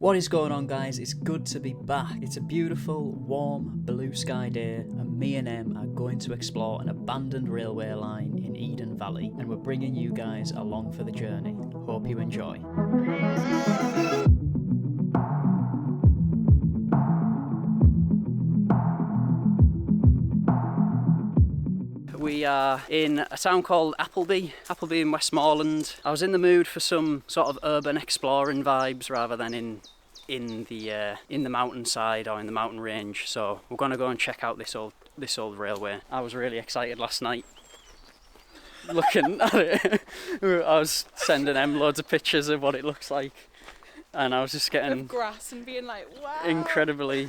What is going on, guys? It's good to be back. It's a beautiful, warm, blue sky day, and me and Em are going to explore an abandoned railway line in Eden Valley, and we're bringing you guys along for the journey. Hope you enjoy. We are in a town called Appleby in Westmoreland. I was in the mood for some sort of urban exploring vibes rather than in the mountainside or in the mountain range. So we're gonna go and check out this old railway. I was really excited last night looking at it. I was sending Em loads of pictures of what it looks like, and I was just getting of grass and being like, wow, incredibly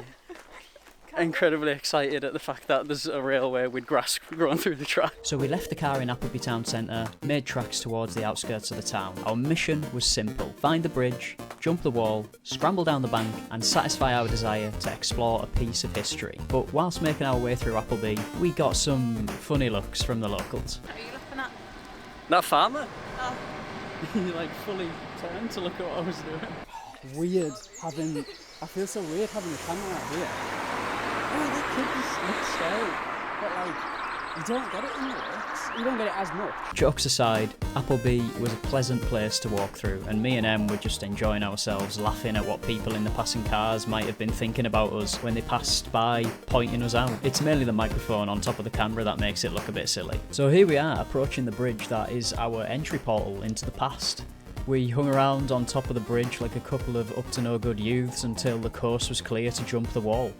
excited at the fact that there's a railway with grass growing through the track. So we left the car in Appleby town centre, made tracks towards the outskirts of the town. Our mission was simple: find the bridge, jump the wall, scramble down the bank and satisfy our desire to explore a piece of history. But whilst making our way through Appleby, we got some funny looks from the locals. What are you looking at? That farmer? Oh. You like fully turned to look at what I was doing. Weird having, I feel so weird having the camera out here. Oh, that kid just looks scary. But like, you don't get it in the works. You don't get it as much. Jokes aside, Appleby was a pleasant place to walk through, and me and Em were just enjoying ourselves, laughing at what people in the passing cars might have been thinking about us when they passed by, pointing us out. It's mainly the microphone on top of the camera that makes it look a bit silly. So here we are, approaching the bridge that is our entry portal into the past. We hung around on top of the bridge like a couple of up-to-no-good youths until the coast was clear to jump the wall.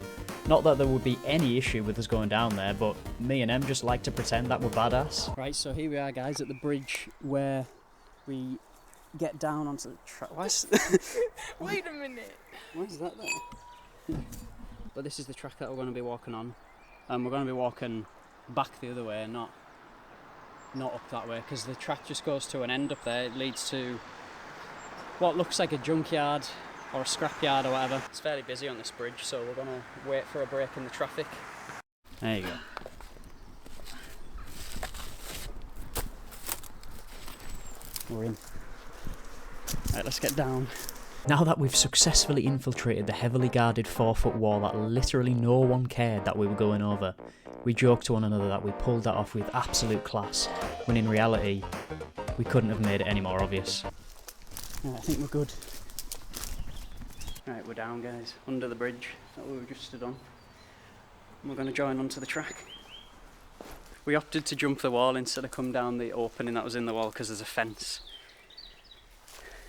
Not that there would be any issue with us going down there, but me and Em just like to pretend that we're badass. Right, so here we are, guys, at the bridge where we get down onto the track. Wait a minute. Why is that there? But this is the track that we're going to be walking on, and we're going to be walking back the other way, not up that way, because the track just goes to an end up there. It leads to what looks like a junkyard or a scrapyard or whatever. It's fairly busy on this bridge, so we're gonna wait for a break in the traffic. There you go. We're in. Right, let's get down. Now that we've successfully infiltrated the heavily guarded 4-foot wall that literally no one cared that we were going over, we joked to one another that we pulled that off with absolute class, when in reality, we couldn't have made it any more obvious. Yeah, I think we're good. Right, we're down, guys, under the bridge that we were just stood on. And we're going to join onto the track. We opted to jump the wall instead of come down the opening that was in the wall because there's a fence.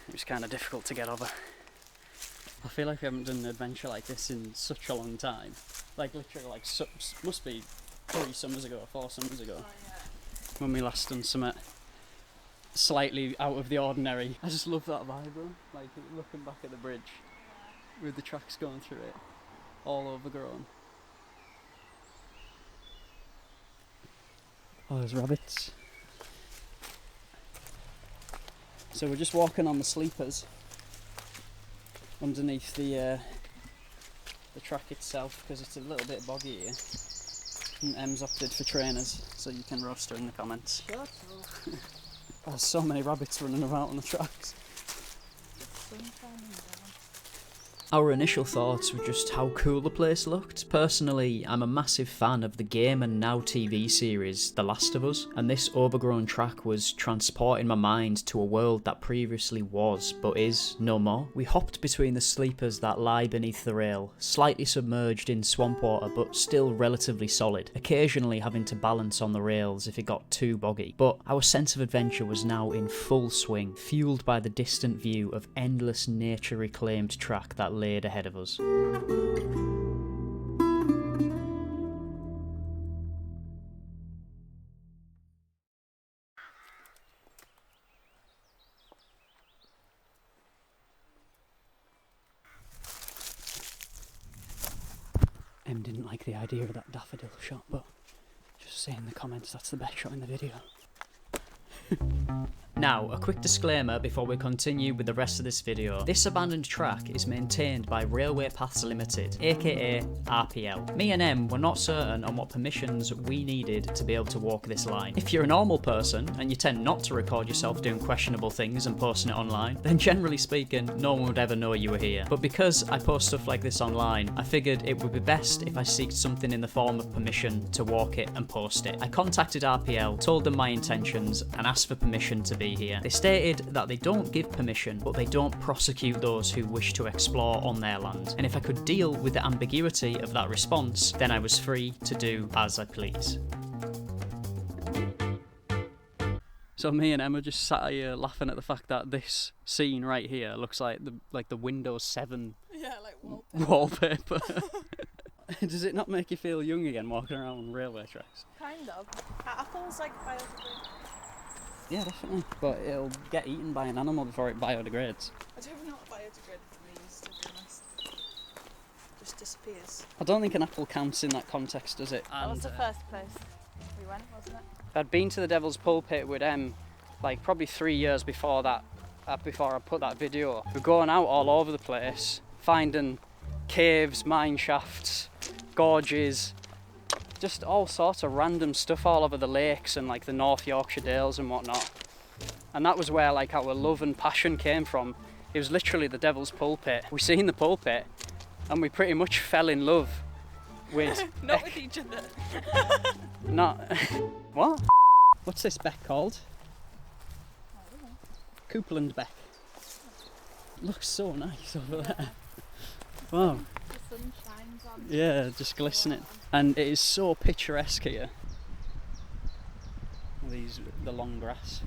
It was kind of difficult to get over. I feel like we haven't done an adventure like this in such a long time. Like literally, like must be 3 summers ago, 4 summers ago, when we last done something slightly out of the ordinary. I just love that vibe, bro. Like looking back at the bridge with the tracks going through it, all overgrown. Oh, there's rabbits. So we're just walking on the sleepers underneath the track itself because it's a little bit boggy here. And Em's opted for trainers, so you can roast her in the comments. There's so many rabbits running around on the tracks. Our initial thoughts were just how cool the place looked. Personally, I'm a massive fan of the game and now TV series The Last of Us, and this overgrown track was transporting my mind to a world that previously was, but is no more. We hopped between the sleepers that lie beneath the rail, slightly submerged in swamp water but still relatively solid, occasionally having to balance on the rails if it got too boggy. But our sense of adventure was now in full swing, fueled by the distant view of endless nature-reclaimed track that laid ahead of us. Em didn't like the idea of that daffodil shot, but just say in the comments that's the best shot in the video. Now, a quick disclaimer before we continue with the rest of this video. This abandoned track is maintained by Railway Paths Limited, aka RPL. Me and Em were not certain on what permissions we needed to be able to walk this line. If you're a normal person, and you tend not to record yourself doing questionable things and posting it online, then generally speaking, no one would ever know you were here. But because I post stuff like this online, I figured it would be best if I seeked something in the form of permission to walk it and post it. I contacted RPL, told them my intentions, and asked for permission to be here. They stated that they don't give permission, but they don't prosecute those who wish to explore on their land. And if I could deal with the ambiguity of that response, then I was free to do as I please. So me and Emma just sat here laughing at the fact that this scene right here looks like the Windows 7 like wallpaper. wallpaper. Does it not make you feel young again walking around on railway tracks? Kind of. Apple's like biodegradable. Yeah, definitely. But it'll get eaten by an animal before it biodegrades. I don't even know what biodegradable means, to be honest. Just disappears. I don't think an apple counts in that context, does it? That was the first place we went, wasn't it? I'd been to the Devil's Pulpit with Em like probably 3 years before that, before I put that video up. We're going out all over the place, finding caves, mine shafts, gorges, just all sorts of random stuff all over the lakes and like the North Yorkshire Dales and whatnot. And that was where like our love and passion came from. It was literally the Devil's Pulpit. We seen the pulpit and we pretty much fell in love with... Not with each other. Not... What? What's this beck called? Coupland Beck. Looks so nice over there. Wow. The sun shines on. Yeah, just glistening. And it is so picturesque here. The long grass.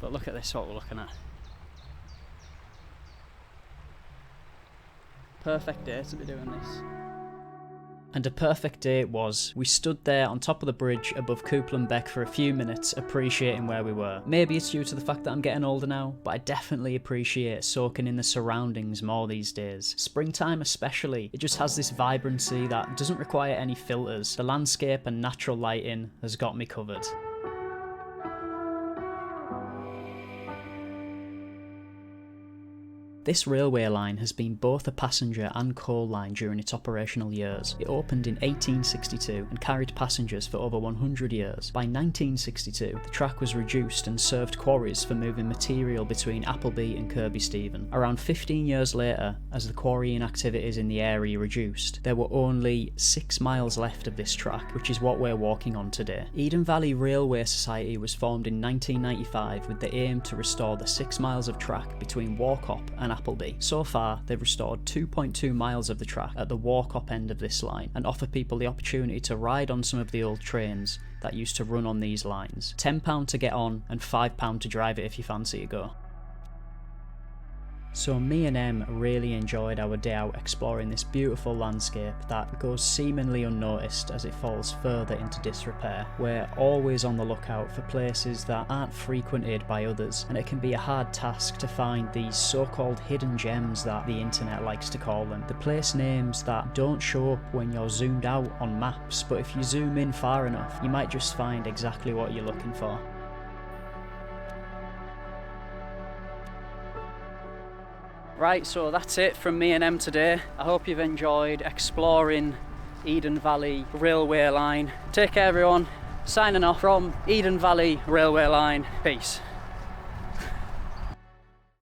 But look at this, what we're looking at. Perfect day to be doing this. And a perfect day it was. We stood there on top of the bridge above Coupland Beck for a few minutes, appreciating where we were. Maybe it's due to the fact that I'm getting older now, but I definitely appreciate soaking in the surroundings more these days. Springtime especially, it just has this vibrancy that doesn't require any filters. The landscape and natural lighting has got me covered. This railway line has been both a passenger and coal line during its operational years. It opened in 1862 and carried passengers for over 100 years. By 1962, the track was reduced and served quarries for moving material between Appleby and Kirkby Stephen. Around 15 years later, as the quarrying activities in the area reduced, there were only 6 miles left of this track, which is what we're walking on today. Eden Valley Railway Society was formed in 1995 with the aim to restore the 6 miles of track between Warcop and Appleby. So far, they've restored 2.2 miles of the track at the Warcop end of this line and offer people the opportunity to ride on some of the old trains that used to run on these lines. £10 to get on and £5 to drive it if you fancy a go. So me and Em really enjoyed our day out exploring this beautiful landscape that goes seemingly unnoticed as it falls further into disrepair. We're always on the lookout for places that aren't frequented by others, and it can be a hard task to find these so-called hidden gems that the internet likes to call them. The place names that don't show up when you're zoomed out on maps, but if you zoom in far enough, you might just find exactly what you're looking for. Right, so that's it from me and Em today. I hope you've enjoyed exploring Eden Valley Railway Line. Take care everyone. Signing off from Eden Valley Railway Line. Peace.